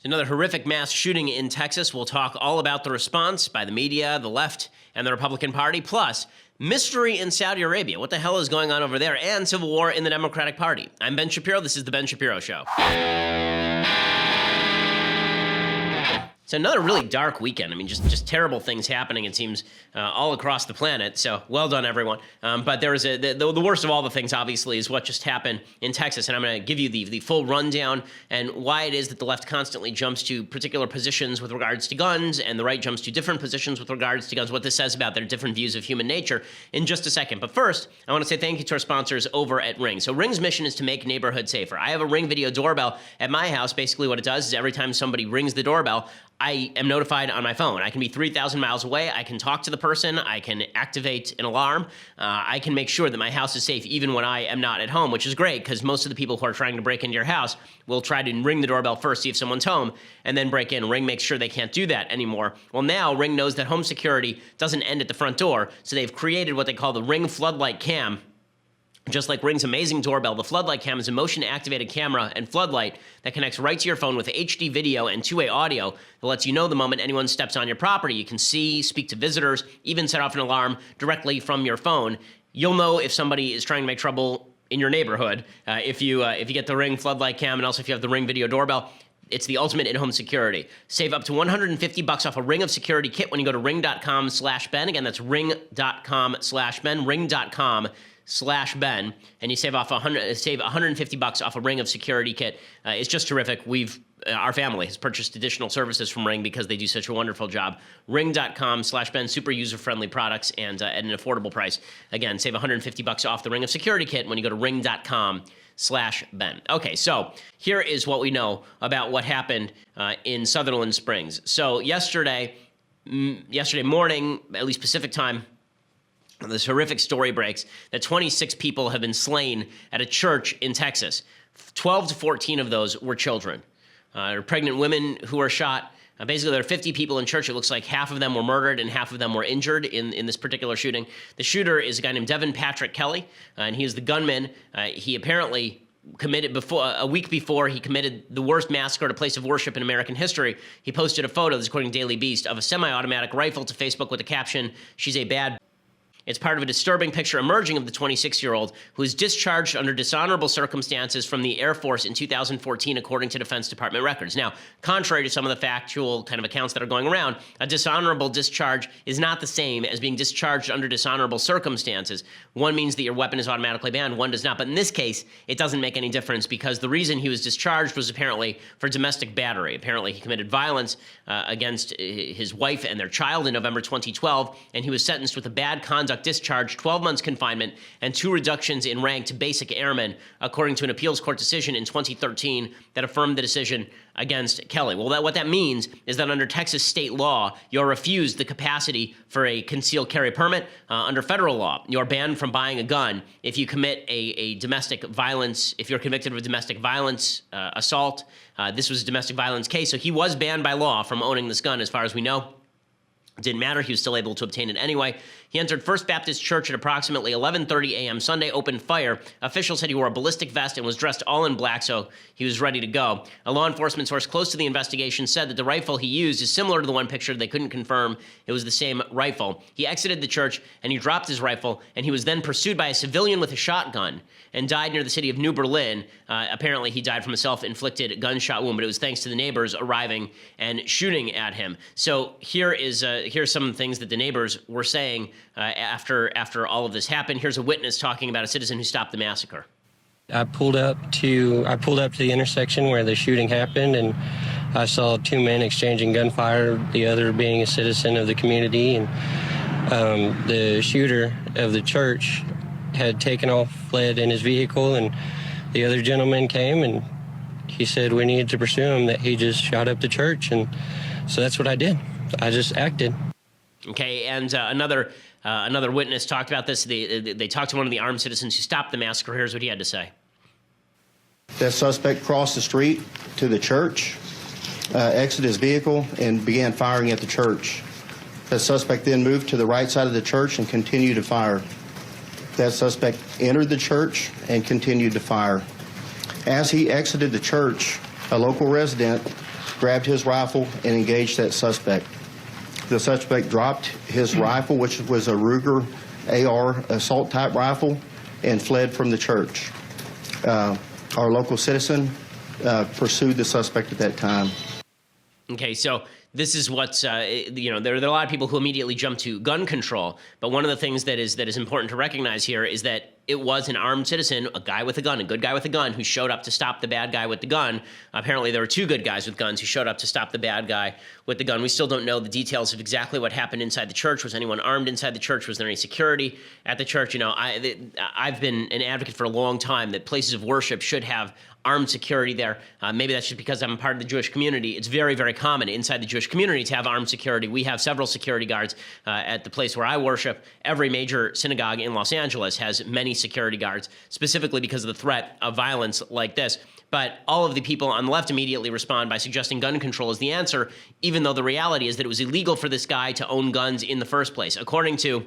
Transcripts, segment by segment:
Another horrific mass shooting in Texas. We'll talk all about the response by the media, the left, and the Republican Party, plus mystery in Saudi Arabia. What the hell is going on over there? And civil war in the Democratic Party. I'm Ben Shapiro. This is The Ben Shapiro Show. It's another really dark weekend. I mean, just terrible things happening, it seems, all across the planet. So well done, everyone. But there was the worst of all the things, obviously, is what just happened in Texas. And I'm going to give you the full rundown and why it is that the left constantly jumps to particular positions with regards to guns and the right jumps to different positions with regards to guns, what this says about their different views of human nature in just a second. But first, I want to say thank you to our sponsors over at Ring. So Ring's mission is to make neighborhoods safer. I have a Ring video doorbell at my house. Basically what it does is every time somebody rings the doorbell, I am notified on my phone. I can be 3,000 miles away. I can talk to the person. I can activate an alarm. I can make sure that my house is safe even when I am not at home, which is great because most of the people who are trying to break into your house will try to ring the doorbell first, see if someone's home, and then break in. Ring makes sure they can't do that anymore. Well, now Ring knows that home security doesn't end at the front door, so they've created what they call the Ring Floodlight Cam. Just like Ring's amazing doorbell, the Floodlight Cam is a motion-activated camera and floodlight that connects right to your phone with HD video and two-way audio that lets you know the moment anyone steps on your property. You can see, speak to visitors, even set off an alarm directly from your phone. You'll know if somebody is trying to make trouble in your neighborhood if you get the Ring Floodlight Cam, and also if you have the Ring Video Doorbell. It's the ultimate in-home security. Save up to $150 off a Ring of Security kit when you go to ring.com/Ben. Again, that's ring.com/Ben, ring.com/Ben, and you save $150 off a Ring of Security kit. It's just terrific. Our family has purchased additional services from Ring because they do such a wonderful job. Ring.com/Ben, super user-friendly products and at an affordable price. Again, save $150 off the Ring of Security kit when you go to ring.com/Ben. Okay, so here is what we know about what happened in Sutherland Springs. So yesterday morning, at least Pacific time, this horrific story breaks that 26 people have been slain at a church in Texas. 12 to 14 of those were children. There are pregnant women who were shot. Basically, there are 50 people in church. It looks like half of them were murdered and half of them were injured in this particular shooting. The shooter is a guy named Devin Patrick Kelly, and he is the gunman. He apparently committed a week before he committed the worst massacre at a place of worship in American history. He posted a photo, this is according to Daily Beast, of a semi-automatic rifle to Facebook with the caption, "She's a bad." It's part of a disturbing picture emerging of the 26-year-old who was discharged under dishonorable circumstances from the Air Force in 2014, according to Defense Department records. Now, contrary to some of the factual kind of accounts that are going around, a dishonorable discharge is not the same as being discharged under dishonorable circumstances. One means that your weapon is automatically banned, one does not. But in this case, it doesn't make any difference because the reason he was discharged was apparently for domestic battery. Apparently, he committed violence against his wife and their child in November 2012, and he was sentenced with a bad conduct discharge, 12 months confinement, and 2 reductions in rank to basic airman, according to an appeals court decision in 2013 that affirmed the decision against Kelly. Well, what that means is that under Texas state law, you're refused the capacity for a concealed carry permit. Under federal law, you're banned from buying a gun if you commit a domestic violence, if you're convicted of a domestic violence assault. This was a domestic violence case, so he was banned by law from owning this gun as far as we know. It didn't matter. He was still able to obtain it anyway. He entered First Baptist Church at approximately 11:30 a.m. Sunday, opened fire. Officials said he wore a ballistic vest and was dressed all in black, so he was ready to go. A law enforcement source close to the investigation said that the rifle he used is similar to the one pictured. They couldn't confirm it was the same rifle. He exited the church, and he dropped his rifle, and he was then pursued by a civilian with a shotgun and died near the city of New Berlin. Apparently, he died from a self-inflicted gunshot wound, but it was thanks to the neighbors arriving and shooting at him. So here's some things that the neighbors were saying after all of this happened. Here's a witness talking about a citizen who stopped the massacre. I pulled up to the intersection where the shooting happened, and I saw 2 men exchanging gunfire, the other being a citizen of the community, and the shooter of the church had taken off, fled in his vehicle, and the other gentleman came, and he said we needed to pursue him, that he just shot up the church, and so that's what I did. I just acted. Okay, and another witness talked about this. They talked to one of the armed citizens who stopped the massacre. Here's what he had to say. That suspect crossed the street to the church, exited his vehicle, and began firing at the church. That suspect then moved to the right side of the church and continued to fire. That suspect entered the church and continued to fire. As he exited the church, a local resident grabbed his rifle, and engaged that suspect. The suspect dropped his rifle, which was a Ruger AR assault-type rifle, and fled from the church. Our local citizen pursued the suspect at that time. Okay, so this is what's, there are a lot of people who immediately jump to gun control, but one of the things that is important to recognize here is that it was an armed citizen, a guy with a gun, a good guy with a gun, who showed up to stop the bad guy with the gun. Apparently, there were two good guys with guns who showed up to stop the bad guy with the gun. We still don't know the details of exactly what happened inside the church. Was anyone armed inside the church? Was there any security at the church? I've been an advocate for a long time that places of worship should have armed security there. Maybe that's just because I'm a part of the Jewish community. It's very, very common inside the Jewish community to have armed security. We have several security guards at the place where I worship. Every major synagogue in Los Angeles has many security guards, specifically because of the threat of violence like this. But all of the people on the left immediately respond by suggesting gun control is the answer, even though the reality is that it was illegal for this guy to own guns in the first place. According to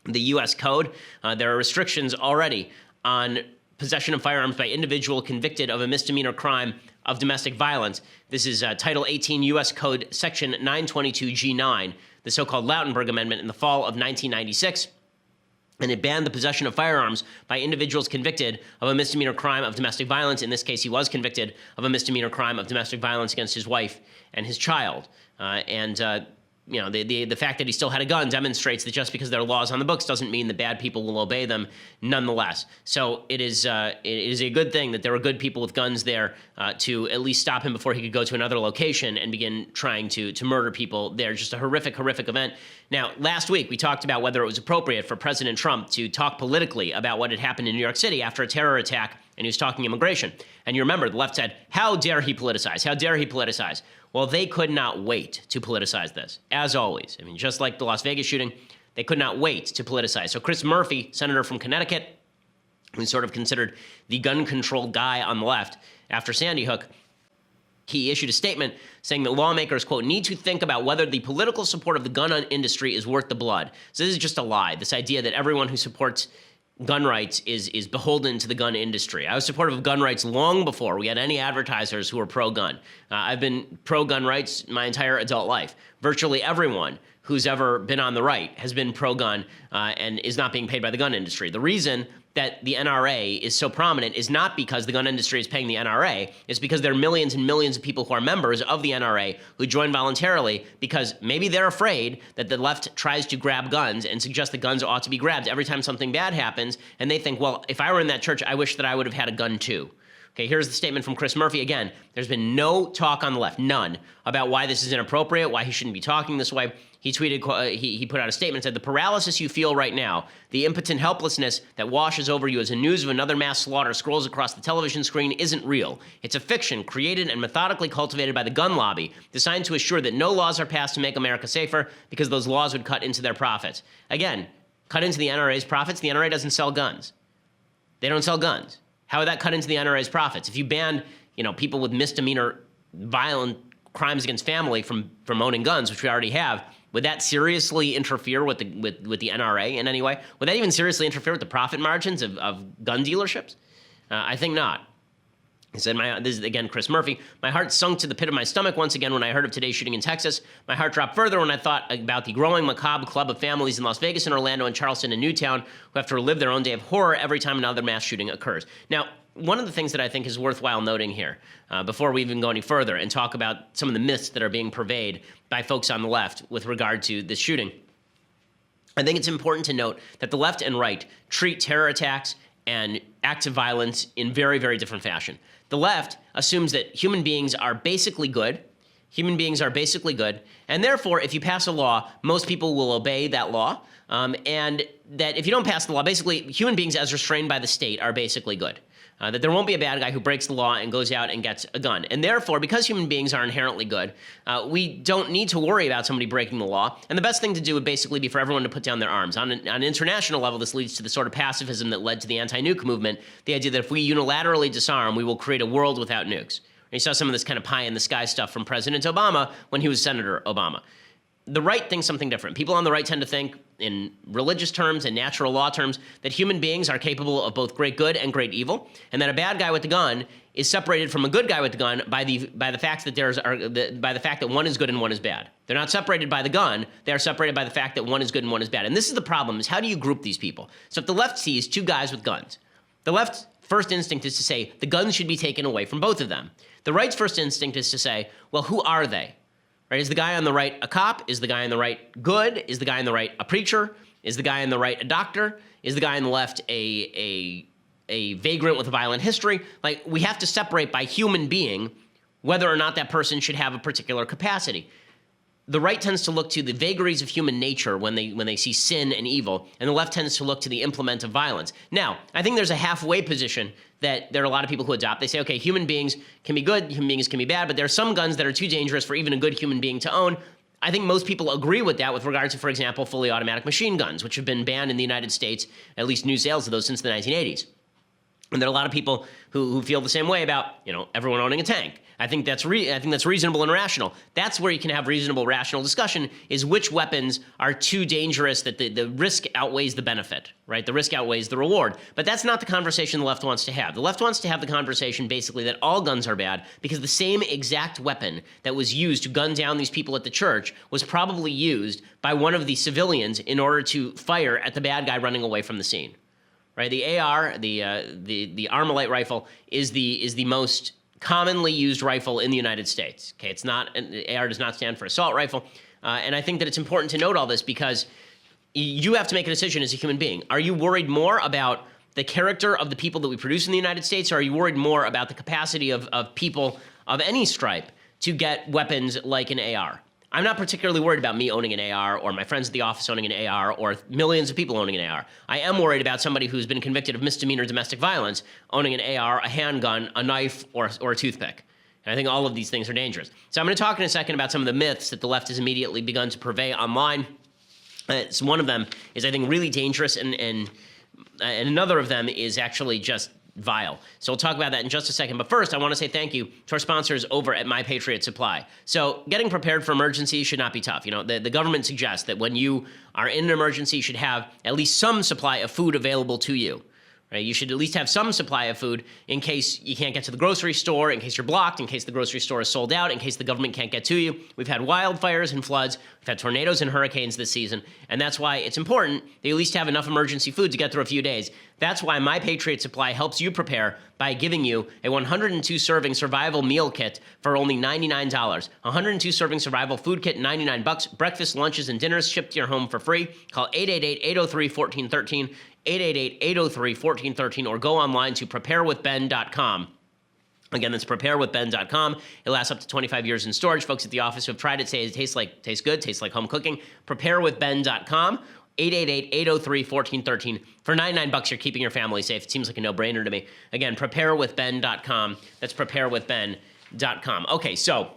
the U.S. Code, there are restrictions already on possession of firearms by individual convicted of a misdemeanor crime of domestic violence. This is Title 18 U.S. Code Section 922G9, the so-called Lautenberg Amendment in the fall of 1996. And it banned the possession of firearms by individuals convicted of a misdemeanor crime of domestic violence. In this case, he was convicted of a misdemeanor crime of domestic violence against his wife and his child. The fact that he still had a gun demonstrates that just because there are laws on the books doesn't mean that bad people will obey them nonetheless. So it is a good thing that there were good people with guns there to at least stop him before he could go to another location and begin trying to murder people there. Just a horrific, horrific event. Now, last week we talked about whether it was appropriate for President Trump to talk politically about what had happened in New York City after a terror attack, and he was talking immigration. And you remember the left said, how dare he politicize? How dare he politicize? Well, they could not wait to politicize this, as always. I mean, just like the Las Vegas shooting, they could not wait to politicize. So Chris Murphy, senator from Connecticut, who's sort of considered the gun control guy on the left after Sandy Hook, he issued a statement saying that lawmakers, quote, need to think about whether the political support of the gun industry is worth the blood. So this is just a lie, this idea that everyone who supports gun rights is beholden to the gun industry. I was supportive of gun rights long before we had any advertisers who were pro-gun. I've been pro-gun rights my entire adult life. Virtually everyone who's ever been on the right has been pro-gun and is not being paid by the gun industry. The reason that the NRA is so prominent is not because the gun industry is paying the NRA. It's because there are millions and millions of people who are members of the NRA who join voluntarily because maybe they're afraid that the left tries to grab guns and suggest that guns ought to be grabbed every time something bad happens. And they think, well, if I were in that church, I wish that I would have had a gun too. Okay, here's the statement from Chris Murphy. Again, there's been no talk on the left, none, about why this is inappropriate, why he shouldn't be talking this way. He tweeted, he put out a statement, said, the paralysis you feel right now, the impotent helplessness that washes over you as the news of another mass slaughter scrolls across the television screen isn't real. It's a fiction created and methodically cultivated by the gun lobby, designed to assure that no laws are passed to make America safer because those laws would cut into their profits. Again, cut into the NRA's profits. The NRA doesn't sell guns. They don't sell guns. How would that cut into the NRA's profits? If you banned, people with misdemeanor violent crimes against family from owning guns, which we already have, would that seriously interfere with the NRA in any way? Would that even seriously interfere with the profit margins of gun dealerships? I think not. He said, this is, again, Chris Murphy, my heart sunk to the pit of my stomach once again when I heard of today's shooting in Texas. My heart dropped further when I thought about the growing macabre club of families in Las Vegas and Orlando and Charleston and Newtown who have to relive their own day of horror every time another mass shooting occurs. Now, one of the things that I think is worthwhile noting here, before we even go any further and talk about some of the myths that are being purveyed by folks on the left with regard to this shooting, I think it's important to note that the left and right treat terror attacks and acts of violence in very, very different fashion. The left assumes that human beings are basically good. Human beings are basically good. And therefore, if you pass a law, most people will obey that law. And that if you don't pass the law, basically, human beings as restrained by the state are basically good. That there won't be a bad guy who breaks the law and goes out and gets a gun. And therefore, because human beings are inherently good, we don't need to worry about somebody breaking the law. And the best thing to do would basically be for everyone to put down their arms. On an international level, this leads to the sort of pacifism that led to the anti-nuke movement, the idea that if we unilaterally disarm, we will create a world without nukes. And you saw some of this kind of pie-in-the-sky stuff from President Obama when he was Senator Obama. The right thinks something different. People on the right tend to think in religious terms and natural law terms, that human beings are capable of both great good and great evil, and that a bad guy with the gun is separated from a good guy with the gun by the fact that by the fact that one is good and one is bad. They're not separated by the gun; they are separated by the fact that one is good and one is bad. And this is the problem: is how do you group these people? So if the left sees two guys with guns, the left's first instinct is to say the guns should be taken away from both of them. The right's first instinct is to say, well, who are they? Right? Is the guy on the right a cop? Is the guy on the right good? Is the guy on the right a preacher? Is the guy on the right a doctor? Is the guy on the left a vagrant with a violent history? Like, we have to separate by human being whether or not that person should have a particular capacity. The right tends to look to the vagaries of human nature when they see sin and evil, and the left tends to look to the implement of violence. Now, I think there's a halfway position that there are a lot of people who adopt. They say, okay, human beings can be good, human beings can be bad, but there are some guns that are too dangerous for even a good human being to own. I think most people agree with that with regard to, for example, fully automatic machine guns, which have been banned in the United States, at least new sales of those since the 1980s. And there are a lot of people who feel the same way about, everyone owning a tank. I think that's reasonable and rational. That's where you can have reasonable, rational discussion, is which weapons are too dangerous that the risk outweighs the benefit, right? The risk outweighs the reward. But that's not the conversation the left wants to have. The left wants to have the conversation basically that all guns are bad because the same exact weapon that was used to gun down these people at the church was probably used by one of the civilians in order to fire at the bad guy running away from the scene. Right, the AR, the Armalite rifle, is the most commonly used rifle in the United States. Okay, it's not, AR does not stand for assault rifle, and I think that it's important to note all this because you have to make a decision as a human being. Are you worried more about the character of the people that we produce in the United States, or are you worried more about the capacity of people of any stripe to get weapons like an AR? I'm not particularly worried about me owning an AR or my friends at the office owning an AR or millions of people owning an AR. I am worried about somebody who's been convicted of misdemeanor domestic violence owning an AR, a handgun, a knife, or a toothpick. And I think all of these things are dangerous. So I'm going to talk in a second about some of the myths that the left has immediately begun to purvey online. One of them is, I think, really dangerous, and another of them is actually just vile. So we'll talk about that in just a second. But first, I want to say thank you to our sponsors over at My Patriot Supply. So getting prepared for emergencies should not be tough. The government suggests that when you are in an emergency, you should have at least some supply of food available to you. Right? You should at least have some supply of food in case you can't get to the grocery store, in case you're blocked, in case the grocery store is sold out, in case the government can't get to you. We've had wildfires and floods. We've had tornadoes and hurricanes this season. And that's why it's important that you at least have enough emergency food to get through a few days. That's why My Patriot Supply helps you prepare by giving you a 102-serving survival meal kit for only $99. 102-serving survival food kit, $99. Breakfast, lunches, and dinners shipped to your home for free. Call 888-803-1413. 888-803-1413, or go online to preparewithben.com. Again, that's preparewithben.com. It lasts up to 25 years in storage. Folks at the office who have tried it say it tastes good, tastes like home cooking. Preparewithben.com. 888-803-1413. For $99, you're keeping your family safe. It seems like a no-brainer to me. Again, preparewithben.com. That's preparewithben.com. Okay, so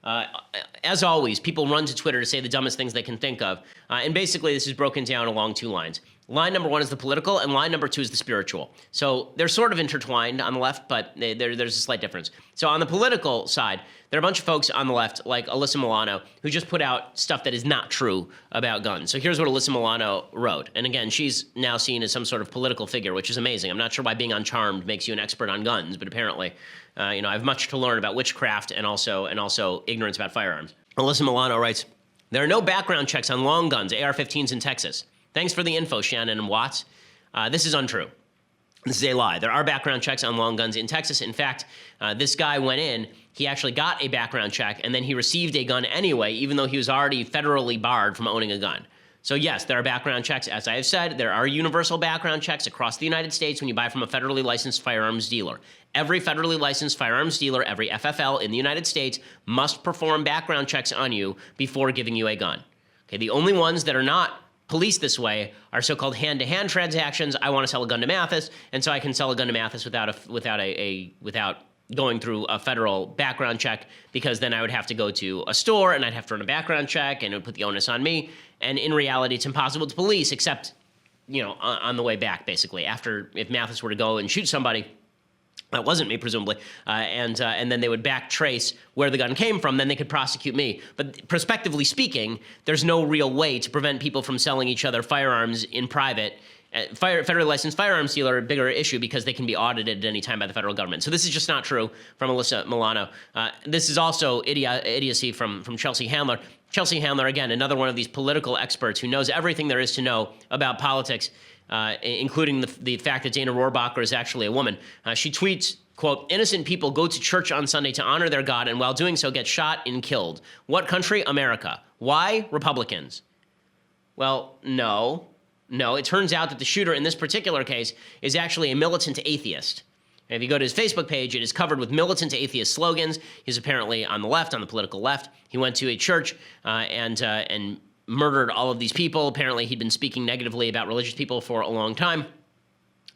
as always, people run to Twitter to say the dumbest things they can think of. And basically, this is broken down along two lines. Line number one is the political, and line number two is the spiritual. So they're sort of intertwined on the left, but there's a slight difference. So on the political side, there are a bunch of folks on the left, like Alyssa Milano, who just put out stuff that is not true about guns. So here's what Alyssa Milano wrote. And again, she's now seen as some sort of political figure, which is amazing. I'm not sure why being on Charmed makes you an expert on guns, but apparently, I have much to learn about witchcraft and also ignorance about firearms. Alyssa Milano writes, "There are no background checks on long guns, AR-15s in Texas. Thanks for the info, Shannon and Watts. This is untrue. This is a lie. There are background checks on long guns in Texas. In fact, this guy went in, he actually got a background check, and then he received a gun anyway, even though he was already federally barred from owning a gun. So yes, there are background checks. As I have said, there are universal background checks across the United States when you buy from a federally licensed firearms dealer. Every federally licensed firearms dealer, every FFL in the United States, must perform background checks on you before giving you a gun. Okay, the only ones that are not policed this way are so-called hand-to-hand transactions. I want to sell a gun to Mathis, and so I can sell a gun to Mathis without going through a federal background check, because then I would have to go to a store and I'd have to run a background check, and it would put the onus on me. And in reality, it's impossible to police, except on the way back, basically. If Mathis were to go and shoot somebody, That wasn't me, presumably, and then they would backtrace where the gun came from. Then they could prosecute me. But prospectively speaking, there's no real way to prevent people from selling each other firearms in private. Federally licensed firearms dealer, a bigger issue because they can be audited at any time by the federal government. So this is just not true from Alyssa Milano. This is also idiocy from Chelsea Handler. Chelsea Handler, again, another one of these political experts who knows everything there is to know about politics, including the fact that Dana Rohrabacher is actually a woman. She tweets, quote, "Innocent people go to church on Sunday to honor their God and while doing so get shot and killed. What country? America. Why? Republicans." Well, no. It turns out that the shooter in this particular case is actually a militant atheist. And if you go to his Facebook page, it is covered with militant atheist slogans. He's apparently on the left, on the political left. He went to a church and murdered all of these people. Apparently, he'd been speaking negatively about religious people for a long time.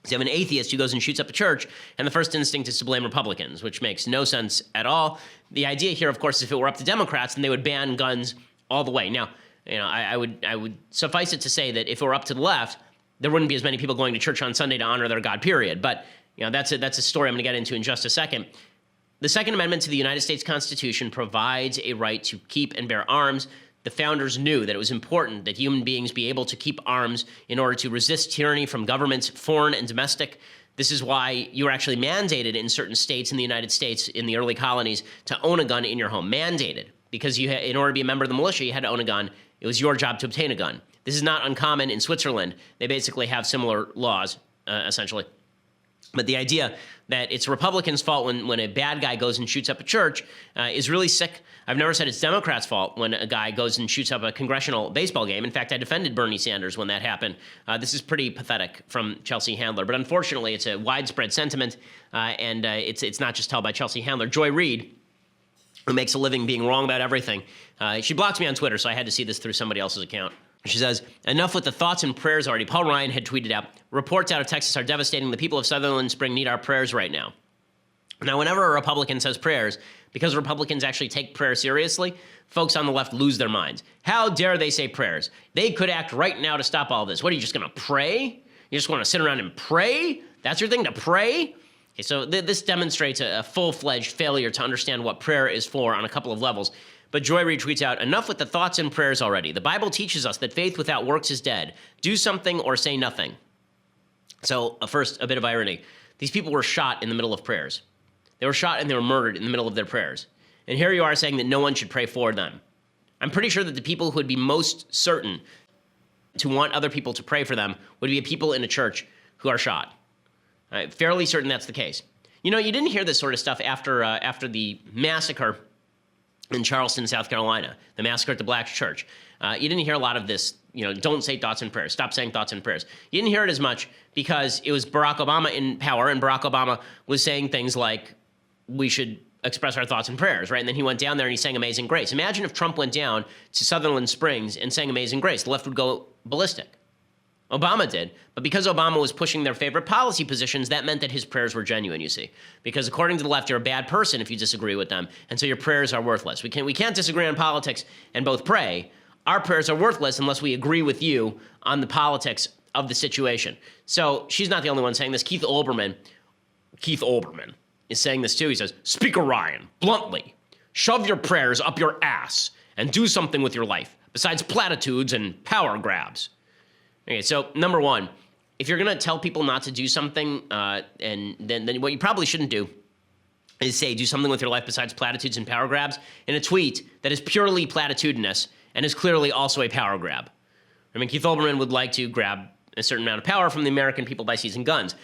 So you have an atheist who goes and shoots up a church, and the first instinct is to blame Republicans, which makes no sense at all. The idea here, of course, if it were up to Democrats, then they would ban guns all the way. Now, I would suffice it to say that if it were up to the left, there wouldn't be as many people going to church on Sunday to honor their God, period. But that's a story I'm going to get into in just a second. The Second Amendment to the United States Constitution provides a right to keep and bear arms. The founders knew that it was important that human beings be able to keep arms in order to resist tyranny from governments, foreign and domestic. This is why you were actually mandated in certain states in the United States, in the early colonies, to own a gun in your home. Mandated. Because in order to be a member of the militia, you had to own a gun. It was your job to obtain a gun. This is not uncommon in Switzerland. They basically have similar laws, essentially. But the idea that it's Republicans' fault when a bad guy goes and shoots up a church is really sick. I've never said it's Democrats' fault when a guy goes and shoots up a congressional baseball game. In fact, I defended Bernie Sanders when that happened. This is pretty pathetic from Chelsea Handler. But unfortunately, it's a widespread sentiment, and it's not just held by Chelsea Handler. Joy Reid, who makes a living being wrong about everything, she blocks me on Twitter, so I had to see this through somebody else's account. She says, "Enough with the thoughts and prayers already." Paul Ryan had tweeted out, "Reports out of Texas are devastating. The people of Sutherland Spring need our prayers right now." Now, whenever a Republican says prayers, because Republicans actually take prayer seriously, folks on the left lose their minds. How dare they say prayers? They could act right now to stop all this. What, are you just going to pray? You just want to sit around and pray? That's your thing, to pray? Okay, so this demonstrates a full-fledged failure to understand what prayer is for on a couple of levels. But Joy Reid tweets out, "Enough with the thoughts and prayers already. The Bible teaches us that faith without works is dead. Do something or say nothing." So first, a bit of irony. These people were shot in the middle of prayers. They were shot and they were murdered in the middle of their prayers. And here you are saying that no one should pray for them. I'm pretty sure that the people who would be most certain to want other people to pray for them would be people in a church who are shot. Fairly certain that's the case. You didn't hear this sort of stuff after the massacre in Charleston, South Carolina, the massacre at the Black church. You didn't hear a lot of this, don't say thoughts and prayers. Stop saying thoughts and prayers. You didn't hear it as much because it was Barack Obama in power, and Barack Obama was saying things like, we should express our thoughts and prayers, right? And then he went down there and he sang Amazing Grace. Imagine if Trump went down to Sutherland Springs and sang Amazing Grace. The left would go ballistic. Obama did, but because Obama was pushing their favorite policy positions, that meant that his prayers were genuine, you see. Because according to the left, you're a bad person if you disagree with them, and so your prayers are worthless. We can't disagree on politics and both pray. Our prayers are worthless unless we agree with you on the politics of the situation. So she's not the only one saying this. Keith Olbermann is saying this too. He says, "Speaker Ryan, bluntly, shove your prayers up your ass and do something with your life, besides platitudes and power grabs." Okay, so number one, if you're going to tell people not to do something, and then what you probably shouldn't do is say do something with your life besides platitudes and power grabs in a tweet that is purely platitudinous and is clearly also a power grab. I mean, Keith Olbermann would like to grab a certain amount of power from the American people by seizing guns.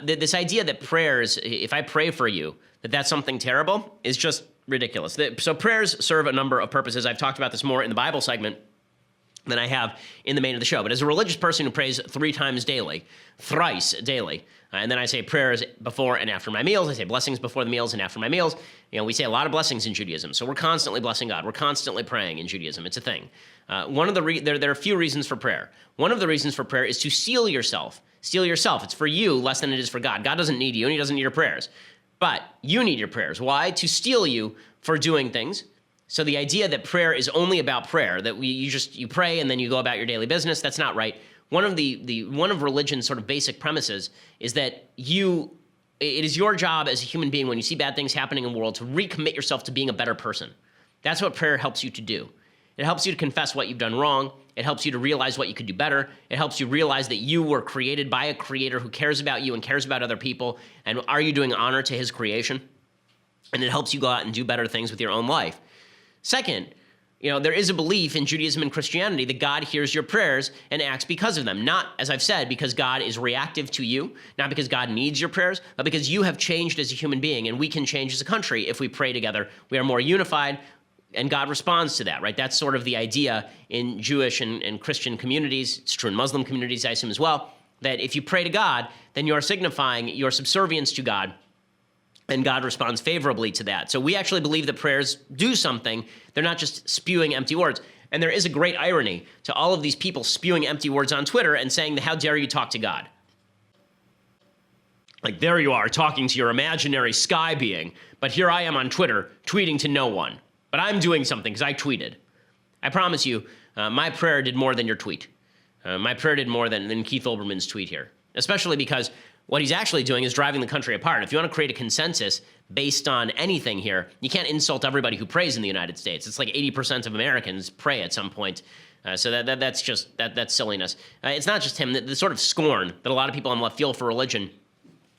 This idea that prayers, if I pray for you, that's something terrible is just ridiculous. So prayers serve a number of purposes. I've talked about this more in the Bible segment than I have in the main of the show. But as a religious person who prays 3 times daily, thrice daily, and then I say prayers before and after my meals, I say blessings before the meals and after my meals. We say a lot of blessings in Judaism. So we're constantly blessing God. We're constantly praying in Judaism. It's a thing. There are a few reasons for prayer. One of the reasons for prayer is to seal yourself. Seal yourself. It's for you less than it is for God. God doesn't need you, and he doesn't need your prayers. But you need your prayers. Why? To steel you for doing things. So the idea that prayer is only about prayer, that you pray and then you go about your daily business, that's not right. One of religion's sort of basic premises is that you it is your job as a human being, when you see bad things happening in the world, to recommit yourself to being a better person. That's what prayer helps you to do. It helps you to confess what you've done wrong. It helps you to realize what you could do better. It helps you realize that you were created by a creator who cares about you and cares about other people. And are you doing honor to his creation? And it helps you go out and do better things with your own life. Second, there is a belief in Judaism and Christianity that God hears your prayers and acts because of them. Not, as I've said, because God is reactive to you, not because God needs your prayers, but because you have changed as a human being, and we can change as a country if we pray together. We are more unified, and God responds to that, right? That's sort of the idea in Jewish and Christian communities. It's true in Muslim communities, I assume, as well, that if you pray to God, then you are signifying your subservience to God, and God responds favorably to that. So we actually believe that prayers do something. They're not just spewing empty words. And there is a great irony to all of these people spewing empty words on Twitter and saying, how dare you talk to God? Like, there you are talking to your imaginary sky being, but here I am on Twitter tweeting to no one. But I'm doing something because I tweeted. I promise you, my prayer did more than your tweet. My prayer did more than Keith Olbermann's tweet here, especially because what he's actually doing is driving the country apart. If you want to create a consensus based on anything here, you can't insult everybody who prays in the United States. It's like 80% of Americans pray at some point. So that's silliness. It's not just him. The sort of scorn that a lot of people on the left feel for religion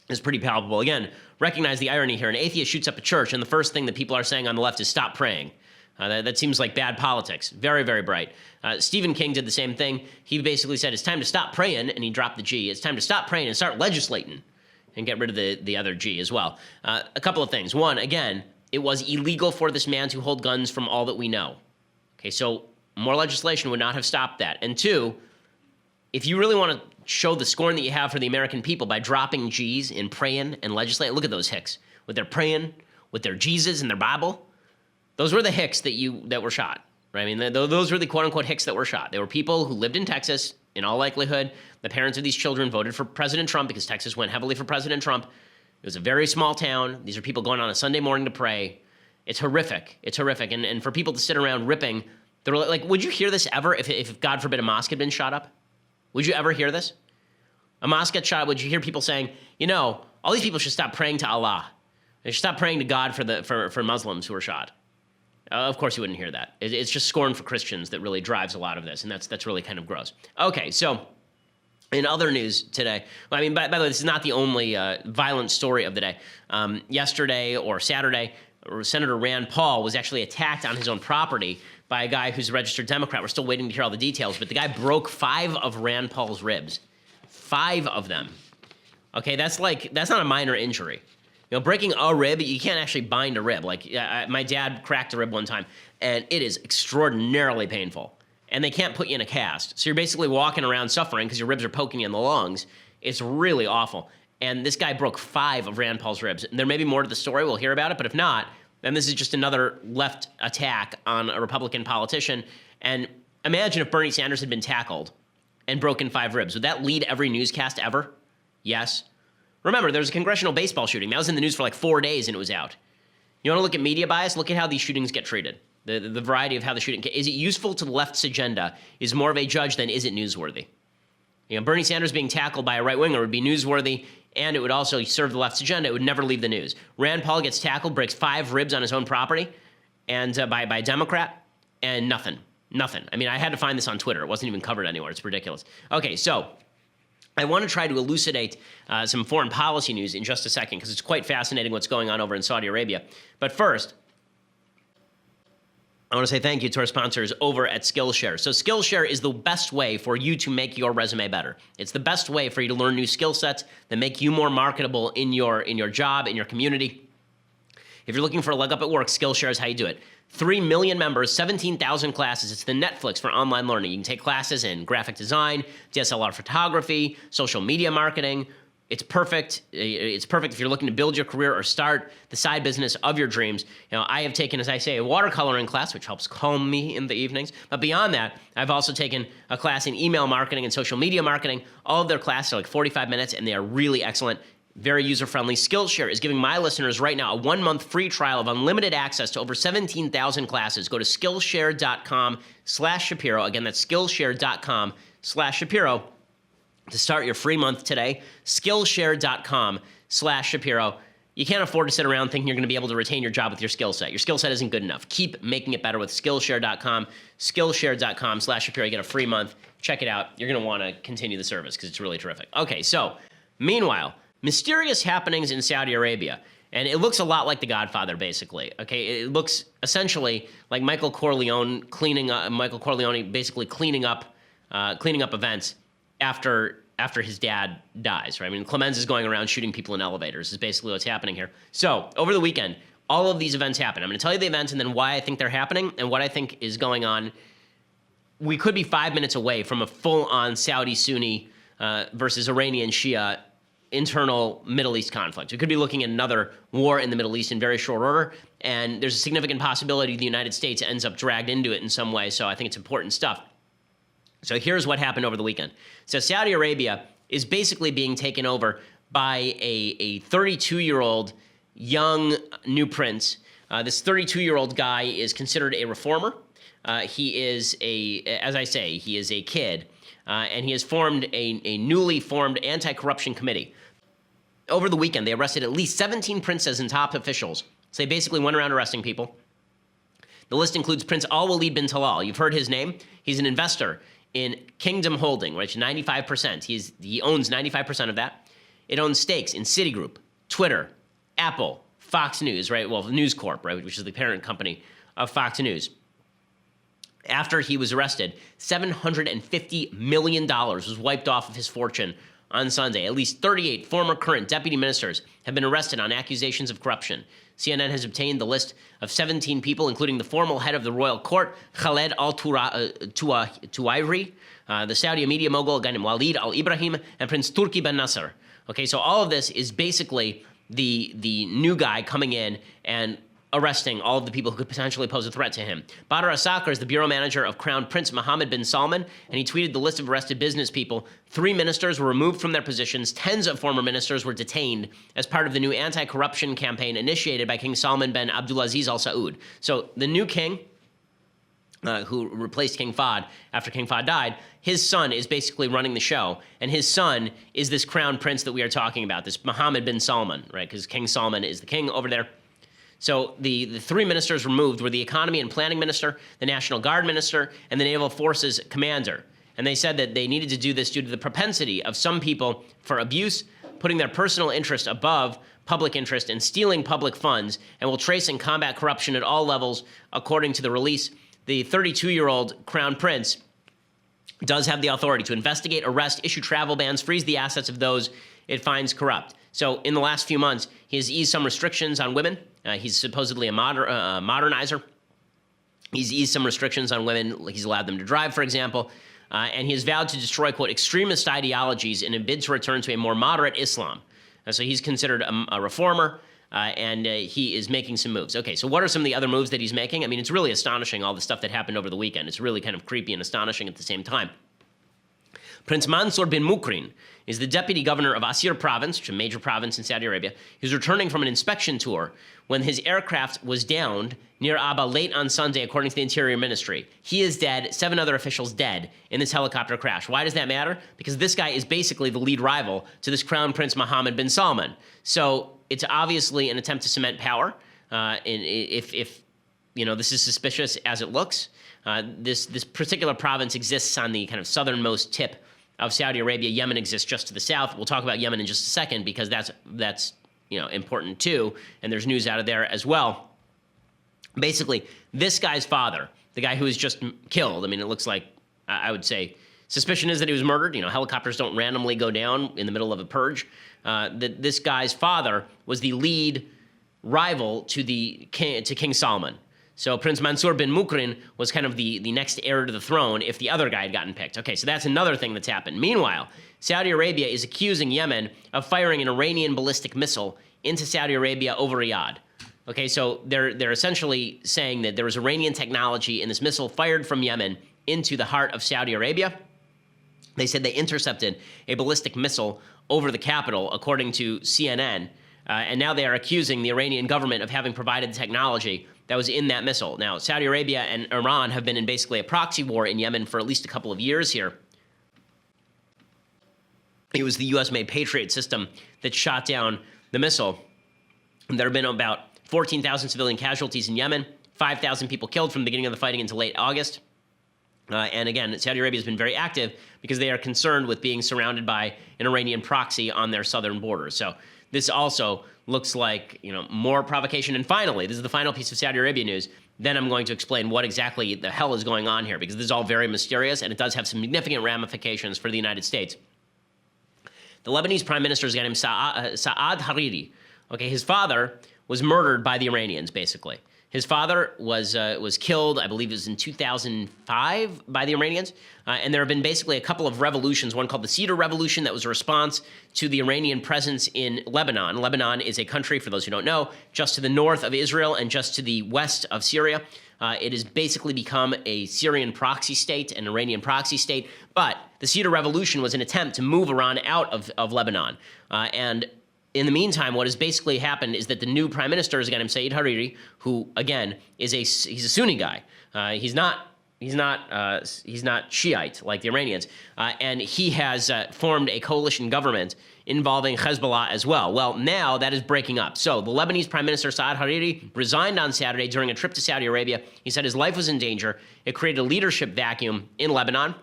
is pretty palpable. Again, recognize the irony here. An atheist shoots up a church, and the first thing that people are saying on the left is stop praying. That seems like bad politics. Very, very bright. Stephen King did the same thing. He basically said, it's time to stop praying, and he dropped the G. It's time to stop praying and start legislating, and get rid of the other G as well. A couple of things. One, again, it was illegal for this man to hold guns from all that we know. Okay, so more legislation would not have stopped that. And two, if you really want to show the scorn that you have for the American people by dropping G's in praying and legislating, look at those hicks with their praying, with their Jesus and their Bible. Those were the hicks that were shot, right? I mean, those were the quote-unquote hicks that were shot. They were people who lived in Texas. In all likelihood, the parents of these children voted for President Trump because Texas went heavily for President Trump. It was a very small town. These are people going on a Sunday morning to pray. It's horrific. It's horrific. And for people to sit around ripping, they're like, would you hear this ever if God forbid, a mosque had been shot up? Would you ever hear this? A mosque gets shot up, would you hear people saying, all these people should stop praying to Allah. They should stop praying to God for Muslims who are shot. Of course you wouldn't hear that. It's just scorn for Christians that really drives a lot of this, and that's really kind of gross. Okay, so in other news today, by the way, this is not the only violent story of the day. Yesterday or Saturday, Senator Rand Paul was actually attacked on his own property by a guy who's a registered Democrat. We're still waiting to hear all the details, but the guy broke 5 of Rand Paul's ribs. 5 of them. Okay, that's not a minor injury. Breaking a rib, you can't actually bind a rib. Like, my dad cracked a rib one time, and it is extraordinarily painful. And they can't put you in a cast. So you're basically walking around suffering because your ribs are poking you in the lungs. It's really awful. And this guy broke 5 of Rand Paul's ribs. There may be more to the story. We'll hear about it. But if not, then this is just another left attack on a Republican politician. And imagine if Bernie Sanders had been tackled and broken 5 ribs. Would that lead every newscast ever? Yes. Remember, there was a congressional baseball shooting. That was in the news for like 4 days, and it was out. You want to look at media bias? Look at how these shootings get treated. The variety of how the shooting... Is it useful to the left's agenda is more of a judge than is it newsworthy. Bernie Sanders being tackled by a right-winger would be newsworthy, and it would also serve the left's agenda. It would never leave the news. Rand Paul gets tackled, breaks 5 ribs on his own property, and by a Democrat, and nothing. I mean, I had to find this on Twitter. It wasn't even covered anywhere. It's ridiculous. Okay, so I want to try to elucidate some foreign policy news in just a second, because it's quite fascinating what's going on over in Saudi Arabia. But first, I want to say thank you to our sponsors over at Skillshare. So Skillshare is the best way for you to make your resume better. It's the best way for you to learn new skill sets that make you more marketable in your job, in your community. If you're looking for a leg up at work, Skillshare is how you do it. 3 million members, 17,000 classes. It's the Netflix for online learning. You can take classes in graphic design, DSLR photography, social media marketing. It's perfect. It's perfect if you're looking to build your career or start the side business of your dreams. I have taken, as I say, a watercoloring class, which helps calm me in the evenings. But beyond that, I've also taken a class in email marketing and social media marketing. All of their classes are like 45 minutes, and they are really excellent. Very user-friendly. Skillshare is giving my listeners right now a 1-month free trial of unlimited access to over 17,000 classes. Go to Skillshare.com/Shapiro. Again, that's Skillshare.com/Shapiro to start your free month today. Skillshare.com/Shapiro. Skillshare.com/Shapiro. You can't afford to sit around thinking you're going to be able to retain your job with your skill set. Your skill set isn't good enough. Keep making it better with Skillshare.com. Skillshare.com/Shapiro. You get a free month. Check it out. You're going to want to continue the service because it's really terrific. Okay, so meanwhile, mysterious happenings in Saudi Arabia. And it looks a lot like The Godfather, basically. Okay, it looks essentially like Michael Corleone basically cleaning up events after his dad dies, right? I mean, Clemens is going around shooting people in elevators is basically what's happening here. So over the weekend, all of these events happen. I'm going to tell you the events and then why I think they're happening and what I think is going on. We could be 5 minutes away from a full-on Saudi-Sunni versus Iranian Shia internal Middle East conflict. We could be looking at another war in the Middle East in very short order, and there's a significant possibility the United States ends up dragged into it in some way, so I think it's important stuff. So here's what happened over the weekend. So Saudi Arabia is basically being taken over by a 32-year-old young new prince. This 32-year-old guy is considered a reformer. He is he is a kid, and he has formed a newly formed anti-corruption committee. Over the weekend, they arrested at least 17 princes and top officials. So they basically went around arresting people. The list includes Prince Al-Waleed bin Talal. You've heard his name. He's an investor in Kingdom Holding, which 95%. He owns 95% of that. It owns stakes in Citigroup, Twitter, Apple, Fox News, right? Well, News Corp, right, which is the parent company of Fox News. After he was arrested, $750 million was wiped off of his fortune on Sunday. At least 38 former current deputy ministers have been arrested on accusations of corruption. CNN has obtained the list of 17 people, including the former head of the royal court, Khaled al-Tuwairi, the Saudi media mogul, a guy named Waleed al-Ibrahim, and Prince Turki bin Nasser. Okay, so all of this is basically the new guy coming in and arresting all of the people who could potentially pose a threat to him. Badr Asakar is the bureau manager of Crown Prince Mohammed bin Salman, and he tweeted the list of arrested business people. 3 ministers were removed from their positions. Tens of former ministers were detained as part of the new anti-corruption campaign initiated by King Salman bin Abdulaziz Al Saud. So the new king, who replaced King Fahd after King Fahd died, his son is basically running the show, and his son is this crown prince that we are talking about, this Mohammed bin Salman, right? Because King Salman is the king over there. So the 3 ministers removed were the economy and planning minister, the National Guard minister, and the Naval Forces commander. And they said that they needed to do this due to the propensity of some people for abuse, putting their personal interest above public interest and stealing public funds, and will trace and combat corruption at all levels, according to the release. The 32-year-old crown prince does have the authority to investigate, arrest, issue travel bans, freeze the assets of those it finds corrupt. So in the last few months, he has eased some restrictions on women. He's supposedly a modernizer. He's eased some restrictions on women. He's allowed them to drive, for example. And he has vowed to destroy, quote, extremist ideologies in a bid to return to a more moderate Islam. So he's considered a reformer, and he is making some moves. Okay, so what are some of the other moves that he's making? I mean, it's really astonishing, all the stuff that happened over the weekend. It's really kind of creepy and astonishing at the same time. Prince Mansour bin Mukrin is the deputy governor of Asir province, which is a major province in Saudi Arabia. He was returning from an inspection tour when his aircraft was downed near Aba late on Sunday, according to the Interior Ministry. He is dead, 7 other officials dead in this helicopter crash. Why does that matter? Because this guy is basically the lead rival to this Crown Prince Mohammed bin Salman. So it's obviously an attempt to cement power. If you know, this is suspicious as it looks. This particular province exists on the kind of southernmost tip of Saudi Arabia. Yemen exists just to the south. We'll talk about Yemen in just a second because that's important too, and there's news out of there as well. Basically, this guy's father, the guy who was just killed, I mean, it looks like, I would say, suspicion is that he was murdered. You know, helicopters don't randomly go down in the middle of a purge. This guy's father was the lead rival to King Salman. So Prince Mansour bin Mukrin was kind of the next heir to the throne if the other guy had gotten picked. Okay, so that's another thing that's happened. Meanwhile, Saudi Arabia is accusing Yemen of firing an Iranian ballistic missile into Saudi Arabia over Riyadh. Okay, so they're essentially saying that there was Iranian technology in this missile fired from Yemen into the heart of Saudi Arabia. They said they intercepted a ballistic missile over the capital, according to CNN, and now they are accusing the Iranian government of having provided the technology that was in that missile. Now, Saudi Arabia and Iran have been in basically a proxy war in Yemen for at least a couple of years here. It was the U.S.-made Patriot system that shot down the missile. There have been about 14,000 civilian casualties in Yemen, 5,000 people killed from the beginning of the fighting into late August. And again, Saudi Arabia has been very active because they are concerned with being surrounded by an Iranian proxy on their southern border. So this also looks like, more provocation. And finally, this is the final piece of Saudi Arabia news. Then I'm going to explain what exactly the hell is going on here, because this is all very mysterious and it does have some significant ramifications for the United States. The Lebanese prime minister is a guy named Saad Hariri. Okay, his father was murdered by the Iranians, basically. His father was killed, I believe it was in 2005, by the Iranians. And there have been basically a couple of revolutions, one called the Cedar Revolution that was a response to the Iranian presence in Lebanon. Lebanon is a country, for those who don't know, just to the north of Israel and just to the west of Syria. It has basically become a Syrian proxy state, an Iranian proxy state. But the Cedar Revolution was an attempt to move Iran out of Lebanon. And in the meantime, what has basically happened is that the new prime minister is a guy named Saad Hariri, who again he's a Sunni guy. He's not Shiite like the Iranians, and he has formed a coalition government involving Hezbollah as well. Well, now that is breaking up. So the Lebanese prime minister Saad Hariri resigned on Saturday during a trip to Saudi Arabia. He said his life was in danger. It created a leadership vacuum in Lebanon.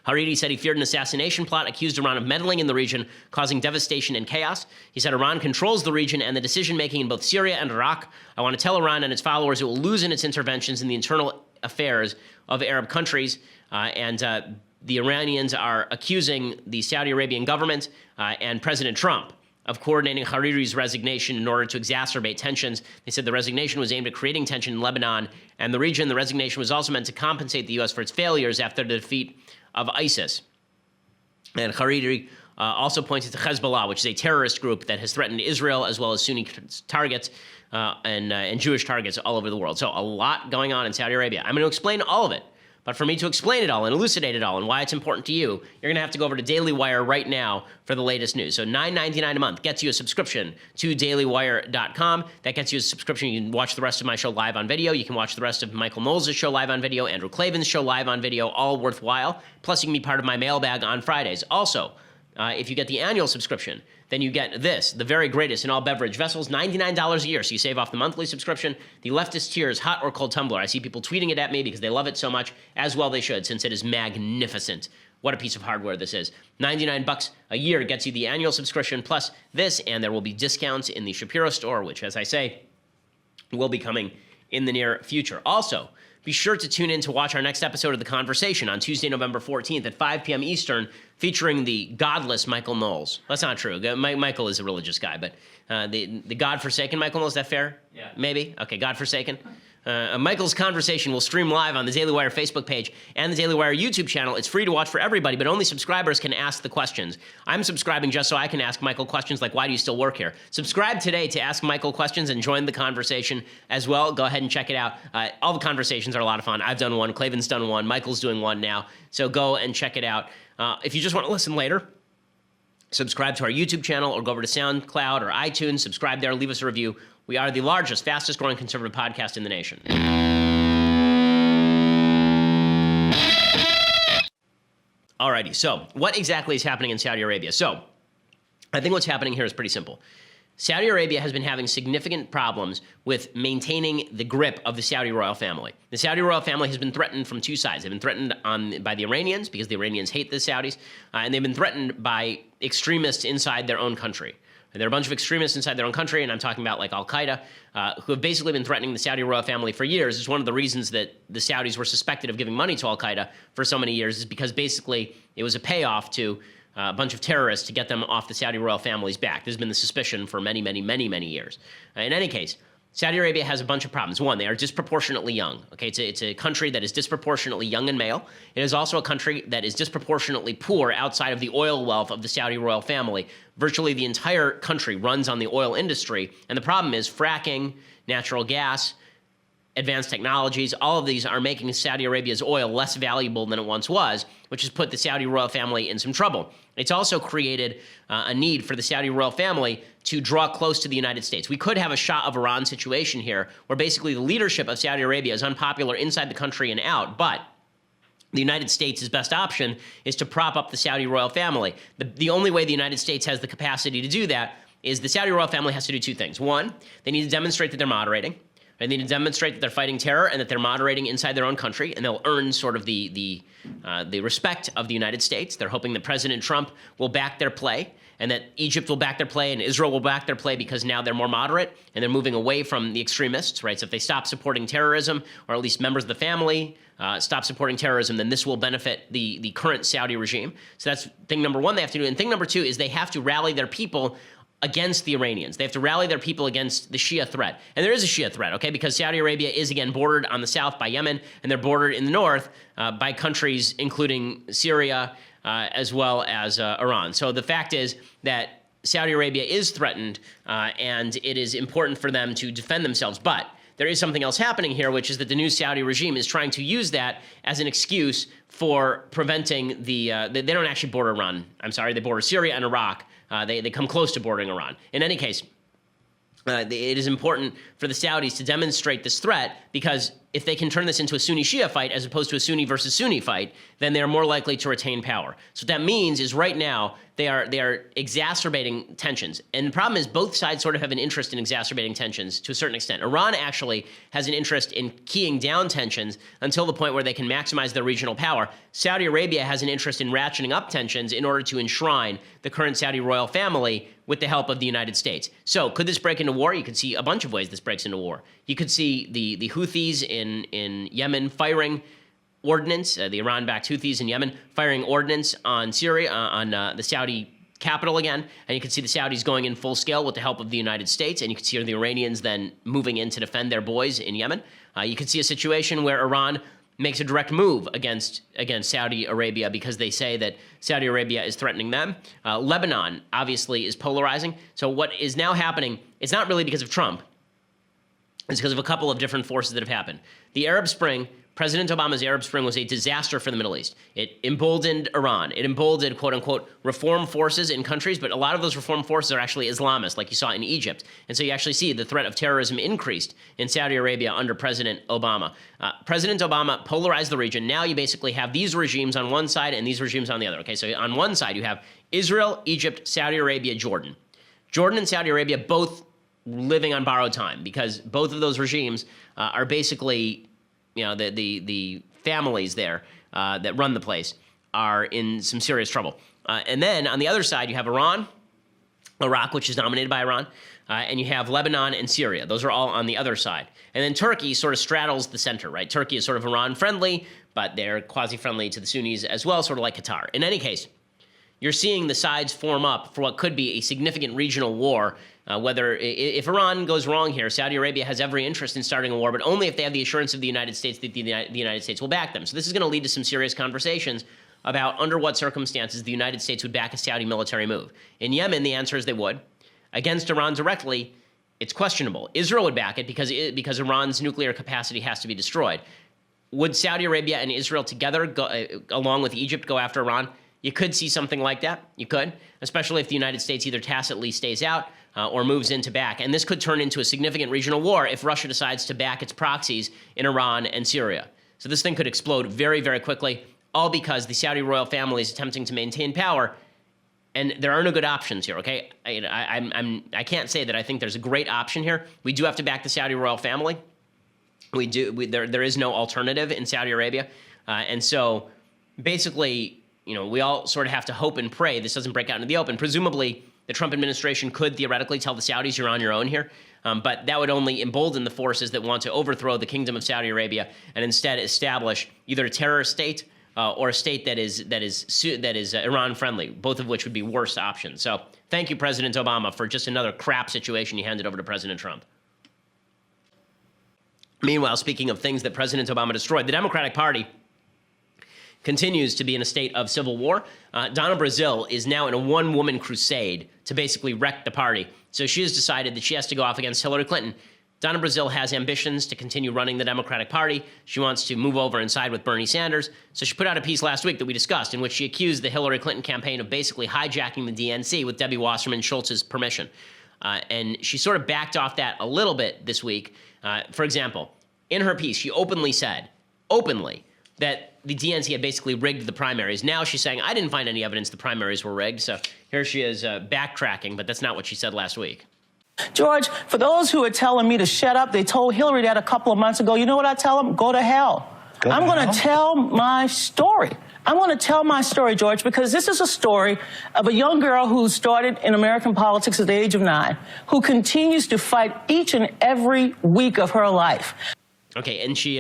Hariri said he feared an assassination plot, accused Iran of meddling in the region, causing devastation and chaos. He said Iran controls the region and the decision-making in both Syria and Iraq. I want to tell Iran and its followers it will lose in its interventions in the internal affairs of Arab countries. The Iranians are accusing the Saudi Arabian government and President Trump of coordinating Hariri's resignation in order to exacerbate tensions. They said the resignation was aimed at creating tension in Lebanon and the region. The resignation was also meant to compensate the U.S. for its failures after the defeat of ISIS. And Hariri also pointed to Hezbollah, which is a terrorist group that has threatened Israel as well as Sunni targets and Jewish targets all over the world. So a lot going on in Saudi Arabia. I'm going to explain all of it. But for me to explain it all and elucidate it all and why it's important to you, you're going to have to go over to Daily Wire right now for the latest news. So $9.99 a month gets you a subscription to dailywire.com. That gets you a subscription. You can watch the rest of my show live on video. You can watch the rest of Michael Knowles' show live on video, Andrew Klavan's show live on video, all worthwhile. Plus, you can be part of my mailbag on Fridays. Also, if you get the annual subscription, then you get this, the very greatest in all beverage vessels, $99 a year. So you save off the monthly subscription. The leftist tears hot or cold tumbler. I see people tweeting it at me because they love it so much, as well they should, since it is magnificent. What a piece of hardware this is. $99 a year gets you the annual subscription plus this, and there will be discounts in the Shapiro store, which, as I say, will be coming in the near future. Also, be sure to tune in to watch our next episode of The Conversation on Tuesday, November 14th at 5 p.m. Eastern, featuring the godless Michael Knowles. That's not true. Michael is a religious guy, but the godforsaken Michael Knowles, is that fair? Yeah. Maybe? Okay, godforsaken. Michael's Conversation will stream live on the Daily Wire Facebook page and the Daily Wire YouTube channel. It's free to watch for everybody, but only subscribers can ask the questions. I'm subscribing just so I can ask Michael questions like, why do you still work here? Subscribe today to ask Michael questions and join the conversation as well. Go ahead and check it out. All the conversations are a lot of fun. I've done one. Klavan's done one. Michael's doing one now. So go and check it out. If you just want to listen later, subscribe to our YouTube channel or go over to SoundCloud or iTunes. Subscribe there. Leave us a review. We are the largest, fastest growing conservative podcast in the nation. Alrighty, so what exactly is happening in Saudi Arabia? So I think what's happening here is pretty simple. Saudi Arabia has been having significant problems with maintaining the grip of the Saudi royal family. The Saudi royal family has been threatened from two sides. They've been threatened by the Iranians because the Iranians hate the Saudis, and they've been threatened by extremists inside their own country. There are a bunch of extremists inside their own country, and I'm talking about like Al-Qaeda, who have basically been threatening the Saudi royal family for years. It's one of the reasons that the Saudis were suspected of giving money to Al-Qaeda for so many years, is because basically it was a payoff to a bunch of terrorists to get them off the Saudi royal family's back. There's been the suspicion for many, many, many, many years. In any case, Saudi Arabia has a bunch of problems. One, they are disproportionately young. Okay, it's a country that is disproportionately young and male. It is also a country that is disproportionately poor outside of the oil wealth of the Saudi royal family. Virtually the entire country runs on the oil industry, and the problem is fracking, natural gas, advanced technologies, all of these are making Saudi Arabia's oil less valuable than it once was, which has put the Saudi royal family in some trouble. It's also created a need for the Saudi royal family to draw close to the United States. We could have a Shah of Iran situation here, where basically the leadership of Saudi Arabia is unpopular inside the country and out, but the United States' best option is to prop up the Saudi royal family. The only way the United States has the capacity to do that is the Saudi royal family has to do two things. One, they need to demonstrate that they're moderating. They need to demonstrate that they're fighting terror and that they're moderating inside their own country, and they'll earn sort of the respect of the United States. They're hoping that President Trump will back their play, and that Egypt will back their play, and Israel will back their play because now they're more moderate and they're moving away from the extremists, right? So if they stop supporting terrorism, or at least members of the family stop supporting terrorism, then this will benefit the current Saudi regime. So that's thing number one they have to do. And thing number two is they have to rally their people against the Iranians. They have to rally their people against the Shia threat. And there is a Shia threat, okay, because Saudi Arabia is, again, bordered on the south by Yemen, and they're bordered in the north by countries including Syria as well as Iran. So the fact is that Saudi Arabia is threatened, and it is important for them to defend themselves. But there is something else happening here, which is that the new Saudi regime is trying to use that as an excuse for preventing they don't actually border Iran. I'm sorry, they border Syria and Iraq. They come close to bordering Iran. In any case, it is important for the Saudis to demonstrate this threat, because if they can turn this into a Sunni-Shia fight as opposed to a Sunni versus Sunni fight, then they are more likely to retain power. So what that means is right now they are exacerbating tensions. And the problem is both sides sort of have an interest in exacerbating tensions to a certain extent. Iran actually has an interest in keying down tensions until the point where they can maximize their regional power. Saudi Arabia has an interest in ratcheting up tensions in order to enshrine the current Saudi royal family with the help of the United States. So could this break into war? You could see a bunch of ways this breaks into war. You could see the Houthis in Yemen firing ordnance, the Iran-backed Houthis in Yemen firing ordnance on Syria, on the Saudi capital again, and you can see the Saudis going in full scale with the help of the United States, and you can see the Iranians then moving in to defend their boys in Yemen. You can see a situation where Iran makes a direct move against Saudi Arabia because they say that Saudi Arabia is threatening them. Lebanon obviously is polarizing. So what is now happening, it's not really because of Trump. It's because of a couple of different forces that have happened. The Arab Spring, President Obama's Arab Spring, was a disaster for the Middle East. It emboldened Iran. It emboldened, quote unquote, reform forces in countries, but a lot of those reform forces are actually Islamist, like you saw in Egypt. And so you actually see the threat of terrorism increased in Saudi Arabia under President Obama. President Obama polarized the region. Now you basically have these regimes on one side and these regimes on the other. Okay, so on one side you have Israel, Egypt, Saudi Arabia, Jordan. Jordan and Saudi Arabia both living on borrowed time, because both of those regimes are basically, the families there that run the place are in some serious trouble. And then on the other side, you have Iran, Iraq, which is dominated by Iran, and you have Lebanon and Syria. Those are all on the other side. And then Turkey sort of straddles the center, right? Turkey is sort of Iran-friendly, but they're quasi-friendly to the Sunnis as well, sort of like Qatar. In any case, you're seeing the sides form up for what could be a significant regional war. If Iran goes wrong here, Saudi Arabia has every interest in starting a war, but only if they have the assurance of the United States that the United States will back them. So this is going to lead to some serious conversations about under what circumstances the United States would back a Saudi military move. In Yemen, the answer is they would. Against Iran directly, it's questionable. Israel would back it because Iran's nuclear capacity has to be destroyed. Would Saudi Arabia and Israel together, along with Egypt, go after Iran? You could see something like that. You could, especially if the United States either tacitly stays out or moves in to back. And this could turn into a significant regional war if Russia decides to back its proxies in Iran and Syria. So this thing could explode very, very quickly, all because the Saudi royal family is attempting to maintain power. And there are no good options here, okay? I can't say that I think there's a great option here. We do have to back the Saudi royal family. There is no alternative in Saudi Arabia. And so basically, we all sort of have to hope and pray this doesn't break out into the open. Presumably, the Trump administration could theoretically tell the Saudis you're on your own here, but that would only embolden the forces that want to overthrow the Kingdom of Saudi Arabia and instead establish either a terrorist state or a state that is Iran-friendly, both of which would be worse options. So thank you, President Obama, for just another crap situation you handed over to President Trump. Meanwhile, speaking of things that President Obama destroyed, the Democratic Party continues to be in a state of civil war. Donna Brazile is now in a one-woman crusade to basically wreck the party. So she has decided that she has to go off against Hillary Clinton. Donna Brazile has ambitions to continue running the Democratic Party. She wants to move over and side with Bernie Sanders. So she put out a piece last week that we discussed in which she accused the Hillary Clinton campaign of basically hijacking the DNC with Debbie Wasserman Schultz's permission. And she sort of backed off that a little bit this week. For example, in her piece, she openly said, that the DNC had basically rigged the primaries. Now she's saying, I didn't find any evidence the primaries were rigged. So here she is backtracking, but that's not what she said last week. George, for those who are telling me to shut up, they told Hillary that a couple of months ago. You know what I tell them? Go to hell. I'm going to tell my story. I'm going to tell my story, George, because this is a story of a young girl who started in American politics at the age of 9, who continues to fight each and every week of her life. Okay, and she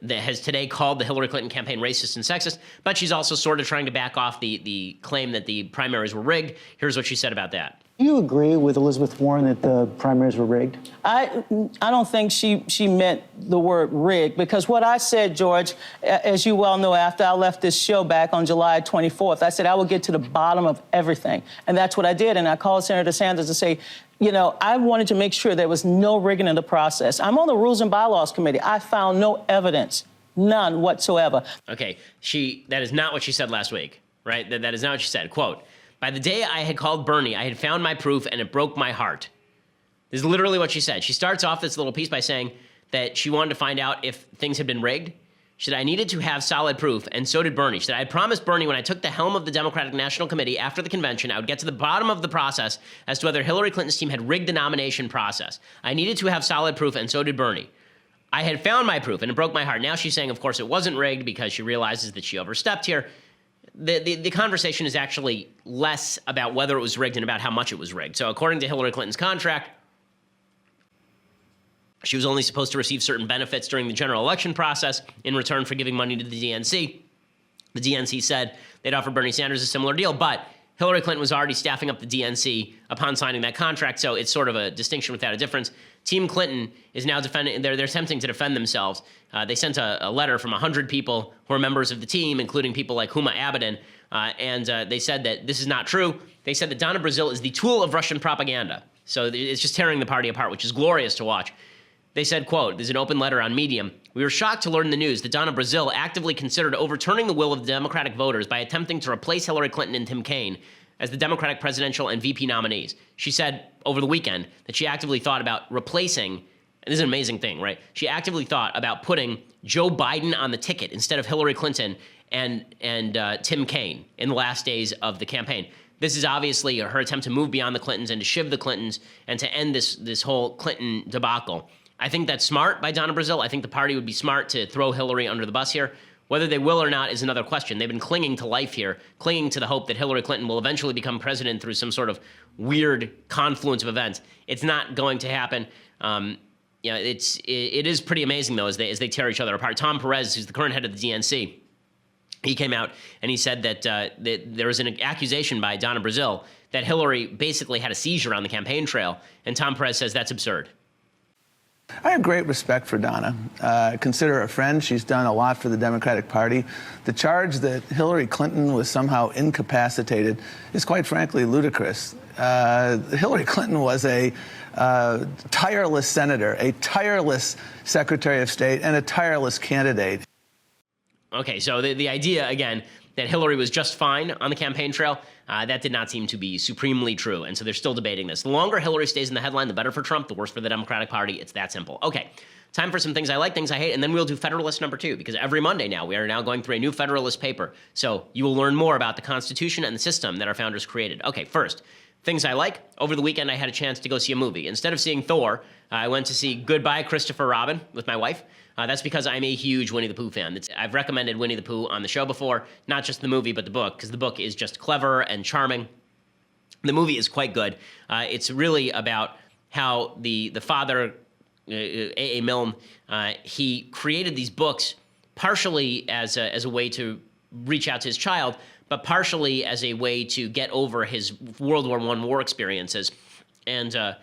has today called the Hillary Clinton campaign racist and sexist, but she's also sort of trying to back off the claim that the primaries were rigged. Here's what she said about that. Do you agree with Elizabeth Warren that the primaries were rigged? I don't think she meant the word rigged, because what I said, George, as you well know, after I left this show back on July 24th, I said I would get to the bottom of everything. And that's what I did. And I called Senator Sanders to say, you know, I wanted to make sure there was no rigging in the process. I'm on the Rules and Bylaws Committee. I found no evidence, none whatsoever. Okay, that is not what she said last week, right? That is not what she said. Quote, by the day I had called Bernie, I had found my proof and it broke my heart. This is literally what she said. She starts off this little piece by saying that she wanted to find out if things had been rigged. She said, I needed to have solid proof, and so did Bernie. She said, I promised Bernie when I took the helm of the Democratic National Committee after the convention, I would get to the bottom of the process as to whether Hillary Clinton's team had rigged the nomination process. I needed to have solid proof, and so did Bernie. I had found my proof, and it broke my heart. Now she's saying, of course, it wasn't rigged because she realizes that she overstepped here. The conversation is actually less about whether it was rigged and about how much it was rigged. So according to Hillary Clinton's contract, she was only supposed to receive certain benefits during the general election process in return for giving money to the DNC. The DNC said they'd offer Bernie Sanders a similar deal, but Hillary Clinton was already staffing up the DNC upon signing that contract, so it's sort of a distinction without a difference. Team Clinton is now defending, they're attempting to defend themselves. They sent a letter from 100 people who are members of the team, including people like Huma Abedin, and they said that this is not true. They said that Donna Brazile is the tool of Russian propaganda. So it's just tearing the party apart, which is glorious to watch. They said, quote, there's an open letter on Medium. We were shocked to learn the news that Donna Brazile actively considered overturning the will of the Democratic voters by attempting to replace Hillary Clinton and Tim Kaine as the Democratic presidential and VP nominees. She said over the weekend that she actively thought about replacing, and this is an amazing thing, right? She actively thought about putting Joe Biden on the ticket instead of Hillary Clinton and Tim Kaine in the last days of the campaign. This is obviously her attempt to move beyond the Clintons and to shiv the Clintons and to end this whole Clinton debacle. I think that's smart by Donna Brazile. I think the party would be smart to throw Hillary under the bus here. Whether they will or not is another question. They've been clinging to life here, clinging to the hope that Hillary Clinton will eventually become president through some sort of weird confluence of events. It's not going to happen. It is pretty amazing, though, as they tear each other apart. Tom Perez, who's the current head of the DNC, he came out and he said that there was an accusation by Donna Brazile that Hillary basically had a seizure on the campaign trail, and Tom Perez says that's absurd. I have great respect for Donna. I consider her a friend. She's done a lot for the Democratic Party. The charge that Hillary Clinton was somehow incapacitated is quite frankly ludicrous. Hillary Clinton was a tireless senator, a tireless Secretary of State, and a tireless candidate. Okay, so the idea, again, that Hillary was just fine on the campaign trail, that did not seem to be supremely true. And so they're still debating this. The longer Hillary stays in the headline, the better for Trump, the worse for the Democratic Party. It's that simple. Okay, time for some things I like, things I hate, and then we'll do Federalist number 2, because every Monday now we are now going through a new Federalist paper. So you will learn more about the Constitution and the system that our founders created. Okay, first, things I like. Over the weekend, I had a chance to go see a movie. Instead of seeing Thor, I went to see Goodbye, Christopher Robin with my wife. That's because I'm a huge Winnie the Pooh fan. I've recommended Winnie the Pooh on the show before, not just the movie, but the book, because the book is just clever and charming. The movie is quite good. It's really about how the father, A.A. Milne, he created these books partially as a way to reach out to his child, but partially as a way to get over his World War I war experiences. And the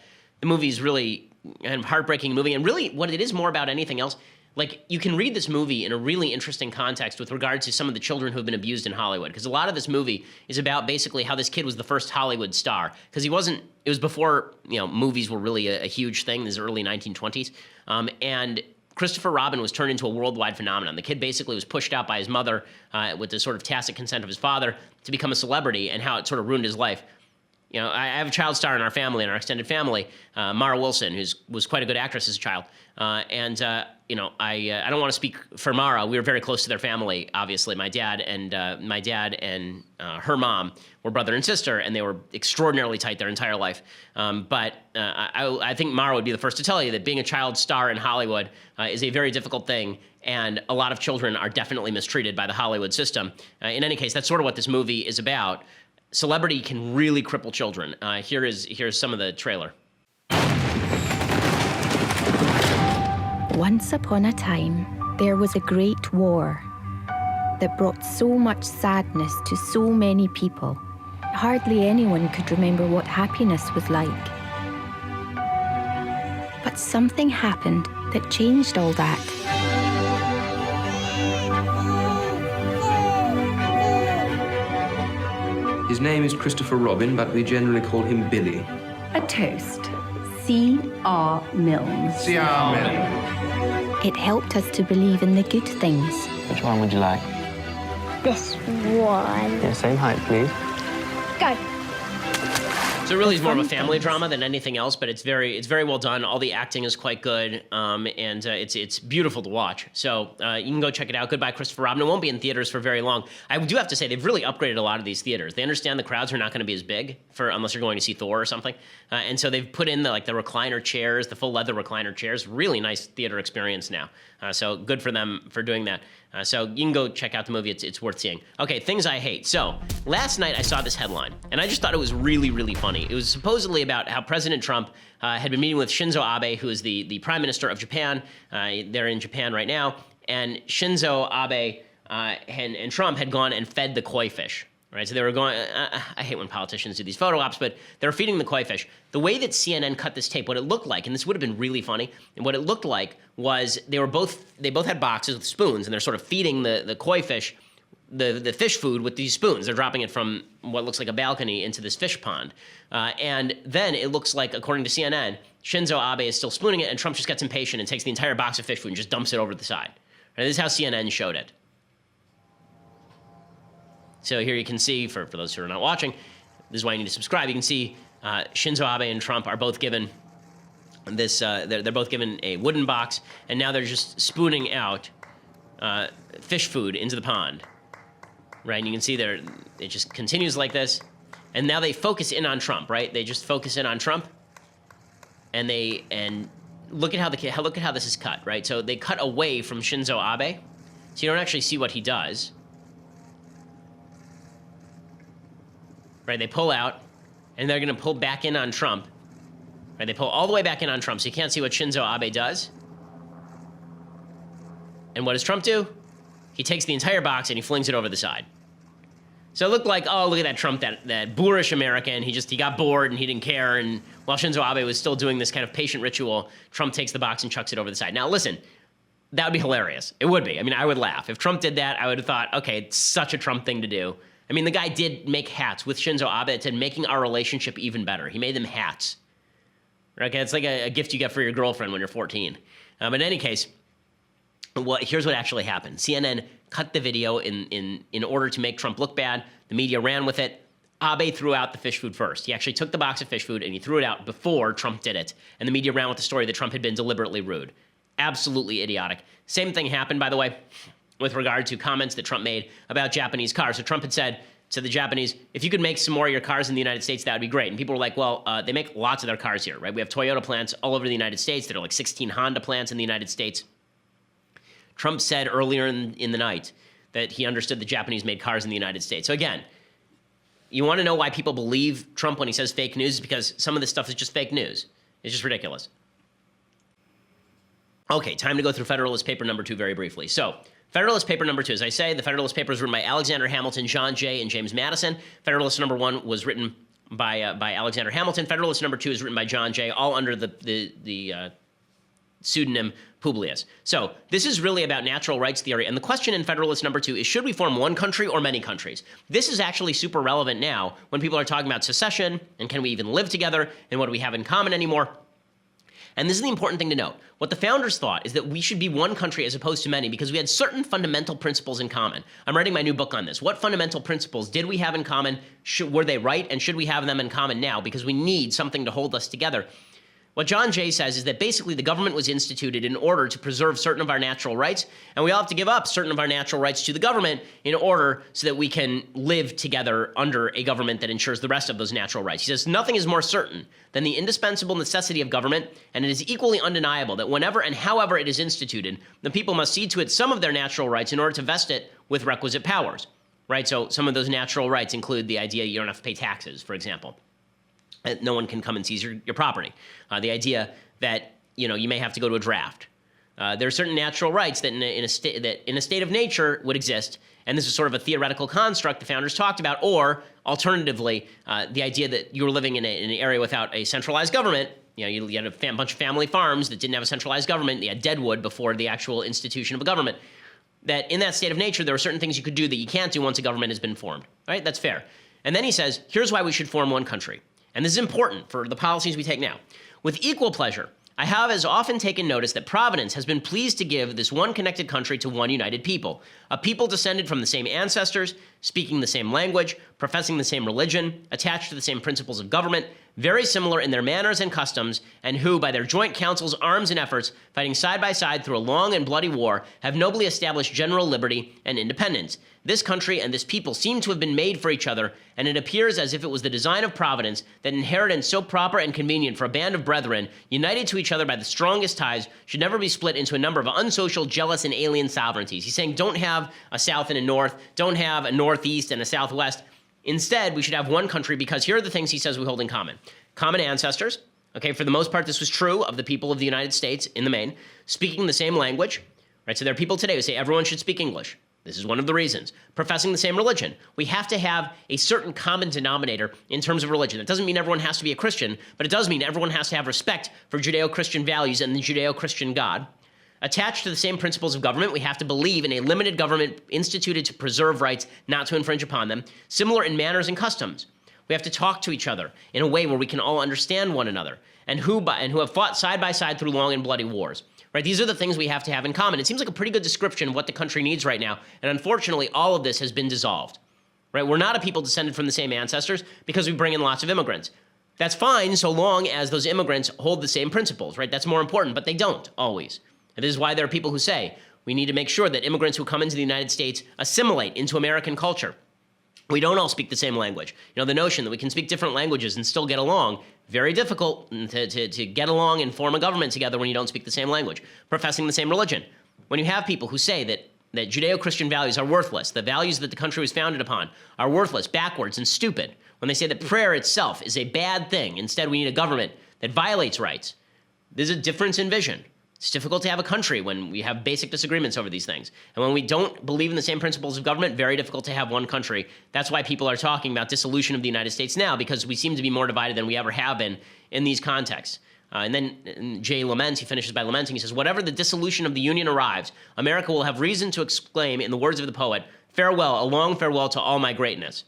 movie is really a heartbreaking movie, and really what it is more about anything else. Like, you can read this movie in a really interesting context with regard to some of the children who have been abused in Hollywood, because a lot of this movie is about basically how this kid was the first Hollywood star, because it was before, movies were really a huge thing, this early 1920s, and Christopher Robin was turned into a worldwide phenomenon. The kid basically was pushed out by his mother with the sort of tacit consent of his father to become a celebrity, and how it sort of ruined his life. You know, I have a child star in our family, in our extended family, Mara Wilson, who was quite a good actress as a child. You know, I don't want to speak for Mara. We were very close to their family, obviously. My dad and her mom were brother and sister, and they were extraordinarily tight their entire life. I think Mara would be the first to tell you that being a child star in Hollywood is a very difficult thing, and a lot of children are definitely mistreated by the Hollywood system. In any case, that's sort of what this movie is about. Celebrity can really cripple children. Here's some of the trailer. Once upon a time, there was a great war that brought so much sadness to so many people. Hardly anyone could remember what happiness was like. But something happened that changed all that. His name is Christopher Robin, but we generally call him Billy. A toast. C.R. Milnes. C.R. Milnes. It helped us to believe in the good things. Which one would you like? This one. Yeah, same height, please. Go. So it really is more of a family drama than anything else, but it's very well done. All the acting is quite good, and it's beautiful to watch. So you can go check it out. Goodbye, Christopher Robin. It won't be in theaters for very long. I do have to say they've really upgraded a lot of these theaters. They understand the crowds are not going to be as big unless you're going to see Thor or something, and so they've put in the recliner chairs, the full leather recliner chairs. Really nice theater experience now. So good for them for doing that. So you can go check out the movie. It's worth seeing. Okay, things I hate. So last night I saw this headline, and I just thought it was really, really funny. It was supposedly about how President Trump had been meeting with Shinzo Abe, who is the Prime Minister of Japan. They're in Japan right now. And Shinzo Abe and Trump had gone and fed the koi fish. Right, so they were going. I hate when politicians do these photo ops, but they were feeding the koi fish. The way that CNN cut this tape, what it looked like, and this would have been really funny, and what it looked like was they both had boxes with spoons, and they're sort of feeding the koi fish the fish food with these spoons. They're dropping it from what looks like a balcony into this fish pond, and then it looks like, according to CNN, Shinzo Abe is still spooning it, and Trump just gets impatient and takes the entire box of fish food and just dumps it over to the side. Right, this is how CNN showed it. So here you can see, for those who are not watching, this is why you need to subscribe. You can see Shinzo Abe and Trump are both given this. They're both given a wooden box, and now they're just spooning out fish food into the pond. Right, and you can see it just continues like this, and now they focus in on Trump. Right, they just focus in on Trump, and look at how this is cut. Right, so they cut away from Shinzo Abe, so you don't actually see what he does. Right, they pull out, and they're going to pull back in on Trump. Right, they pull all the way back in on Trump, so you can't see what Shinzo Abe does. And what does Trump do? He takes the entire box and he flings it over the side. So it looked like, oh, look at that Trump, that boorish American. He got bored and he didn't care. And while Shinzo Abe was still doing this kind of patient ritual, Trump takes the box and chucks it over the side. Now, listen, that would be hilarious. It would be. I mean, I would laugh. If Trump did that, I would have thought, okay, it's such a Trump thing to do. I mean, the guy did make hats with Shinzo Abe. It said, making our relationship even better. He made them hats. Okay, it's like a gift you get for your girlfriend when you're 14. But in any case, here's what actually happened. CNN cut the video in order to make Trump look bad. The media ran with it. Abe threw out the fish food first. He actually took the box of fish food and he threw it out before Trump did it. And the media ran with the story that Trump had been deliberately rude. Absolutely idiotic. Same thing happened, by the way, with regard to comments that Trump made about Japanese cars. So Trump had said to the Japanese, if you could make some more of your cars in the United States, that would be great. And people were like, well, they make lots of their cars here, right? We have Toyota plants all over the United States. There are like 16 Honda plants in the United States. Trump said earlier in the night that he understood the Japanese made cars in the United States. So again, you want to know why people believe Trump when he says fake news? Because some of this stuff is just fake news. It's just ridiculous. Okay, time to go through Federalist Paper number 2 very briefly. So, Federalist Paper number 2, as I say, the Federalist Paper is written by Alexander Hamilton, John Jay, and James Madison. Federalist number 1 was written by Alexander Hamilton. Federalist number 2 is written by John Jay, all under the pseudonym Publius. So this is really about natural rights theory, and the question in Federalist number 2 is, should we form one country or many countries? This is actually super relevant now when people are talking about secession, and can we even live together, and what do we have in common anymore? And this is the important thing to note. What the founders thought is that we should be one country as opposed to many because we had certain fundamental principles in common. I'm writing my new book on this. What fundamental principles did we have in common? Were they right? And should we have them in common now? Because we need something to hold us together. What John Jay says is that basically the government was instituted in order to preserve certain of our natural rights, and we all have to give up certain of our natural rights to the government in order so that we can live together under a government that ensures the rest of those natural rights. He says, nothing is more certain than the indispensable necessity of government, and it is equally undeniable that whenever and however it is instituted, the people must cede to it some of their natural rights in order to vest it with requisite powers, right? So some of those natural rights include the idea you don't have to pay taxes, for example. No one can come and seize your property. The idea that you may have to go to a draft. There are certain natural rights that in a state of nature would exist, and this is sort of a theoretical construct the founders talked about. Or alternatively, the idea that you were living in an area without a centralized government. You had a bunch of family farms that didn't have a centralized government. You had deadwood before the actual institution of a government. That in that state of nature, there are certain things you could do that you can't do once a government has been formed. Right? That's fair. And then he says, here's why we should form one country. And this is important for the policies we take now. With equal pleasure, I have as often taken notice that Providence has been pleased to give this one connected country to one united people, a people descended from the same ancestors, speaking the same language, professing the same religion, attached to the same principles of government, very similar in their manners and customs, and who, by their joint counsels, arms, and efforts, fighting side by side through a long and bloody war, have nobly established general liberty and independence. This country and this people seem to have been made for each other, and it appears as if it was the design of Providence that inheritance so proper and convenient for a band of brethren, united to each other by the strongest ties, should never be split into a number of unsocial, jealous, and alien sovereignties. He's saying don't have a south and a north, don't have a northeast and a southwest. Instead, we should have one country because here are the things he says we hold in common. Common ancestors. Okay, for the most part, this was true of the people of the United States in the main. Speaking the same language. Right, so there are people today who say everyone should speak English. This is one of the reasons. Professing the same religion. We have to have a certain common denominator in terms of religion. It doesn't mean everyone has to be a Christian, but it does mean everyone has to have respect for Judeo-Christian values and the Judeo-Christian God. Attached to the same principles of government, we have to believe in a limited government instituted to preserve rights, not to infringe upon them. Similar in manners and customs. We have to talk to each other in a way where we can all understand one another, and who have fought side by side through long and bloody wars. Right? These are the things we have to have in common. It seems like a pretty good description of what the country needs right now, and unfortunately, all of this has been dissolved. Right? We're not a people descended from the same ancestors because we bring in lots of immigrants. That's fine so long as those immigrants hold the same principles, right? That's more important, but they don't always. And this is why there are people who say we need to make sure that immigrants who come into the United States assimilate into American culture. We don't all speak the same language. The notion that we can speak different languages and still get along, very difficult to get along and form a government together when you don't speak the same language. Professing the same religion. When you have people who say that Judeo-Christian values are worthless, the values that the country was founded upon are worthless, backwards, and stupid. When they say that prayer itself is a bad thing, instead we need a government that violates rights. There's a difference in vision. It's difficult to have a country when we have basic disagreements over these things. And when we don't believe in the same principles of government, very difficult to have one country. That's why people are talking about dissolution of the United States now, because we seem to be more divided than we ever have been in these contexts. And then Jay laments, he finishes by lamenting, he says, whatever the dissolution of the Union arrives, America will have reason to exclaim, in the words of the poet, farewell, a long farewell to all my greatness.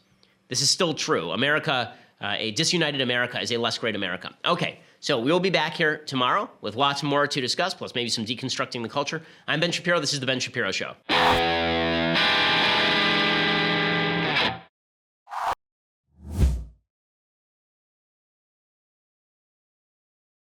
This is still true. America, a disunited America is a less great America. Okay. So we will be back here tomorrow with lots more to discuss, plus maybe some deconstructing the culture. I'm Ben Shapiro. This is The Ben Shapiro Show.